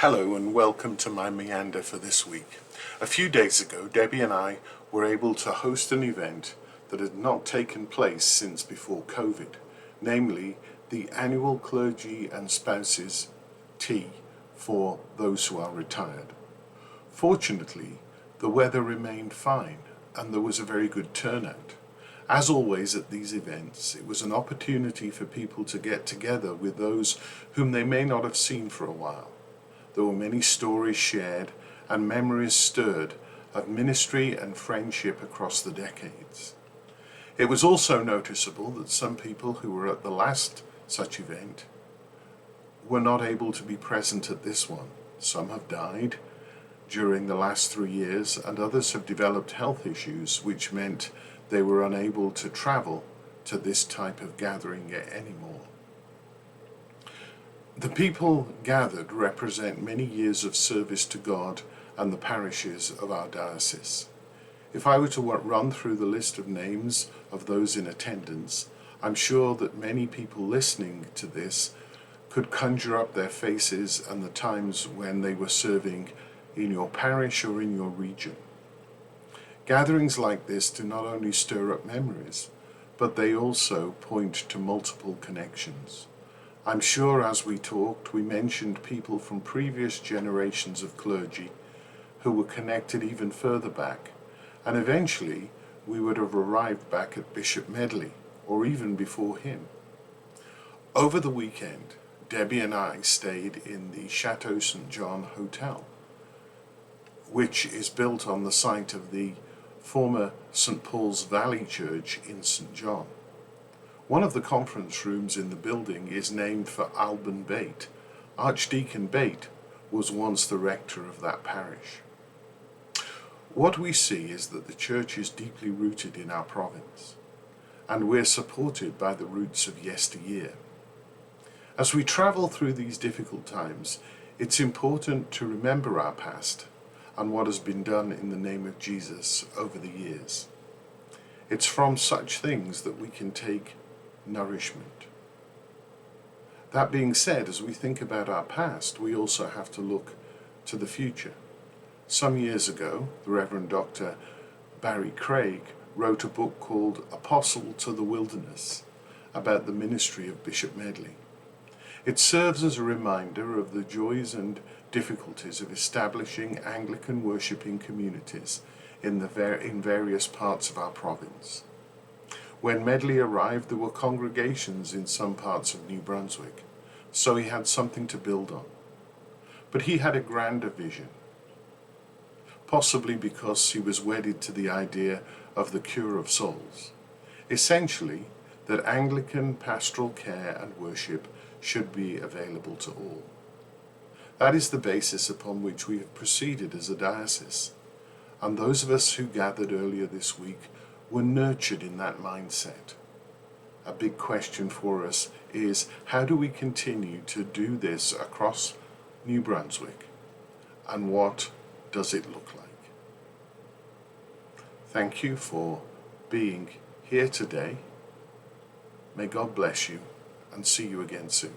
Hello and welcome to my meander for this week. A few days ago, Debbie and I were able to host an event that had not taken place since before COVID, namely the annual Clergy and Spouses Tea for those who are retired. Fortunately, the weather remained fine and there was a very good turnout. As always at these events, it was an opportunity for people to get together with those whom they may not have seen for a while. There were many stories shared and memories stirred of ministry and friendship across the decades. It was also noticeable that some people who were at the last such event were not able to be present at this one. Some have died during the last 3 years, and others have developed health issues which meant they were unable to travel to this type of gathering anymore. The people gathered represent many years of service to God and the parishes of our diocese. If I were to run through the list of names of those in attendance, I'm sure that many people listening to this could conjure up their faces and the times when they were serving in your parish or in your region. Gatherings like this do not only stir up memories, but they also point to multiple connections. I'm sure as we talked, we mentioned people from previous generations of clergy who were connected even further back, and eventually we would have arrived back at Bishop Medley, or even before him. Over the weekend, Debbie and I stayed in the Chateau St. John Hotel, which is built on the site of the former St. Paul's Valley Church in St. John. One of the conference rooms in the building is named for Alban Bate. Archdeacon Bate was once the rector of that parish. What we see is that the church is deeply rooted in our province, and we're supported by the roots of yesteryear. As we travel through these difficult times, it's important to remember our past and what has been done in the name of Jesus over the years. It's from such things that we can take nourishment. That being said, as we think about our past, we also have to look to the future. Some years ago, the Reverend Dr. Barry Craig wrote a book called Apostle to the Wilderness about the ministry of Bishop Medley. It serves as a reminder of the joys and difficulties of establishing Anglican worshipping communities in various parts of our province. When Medley arrived, there were congregations in some parts of New Brunswick, so he had something to build on. But he had a grander vision, possibly because he was wedded to the idea of the cure of souls. Essentially, that Anglican pastoral care and worship should be available to all. That is the basis upon which we have proceeded as a diocese, and those of us who gathered earlier this week were nurtured in that mindset. A big question for us is, how do we continue to do this across New Brunswick, and what does it look like? Thank you for being here today. May God bless you, and see you again soon.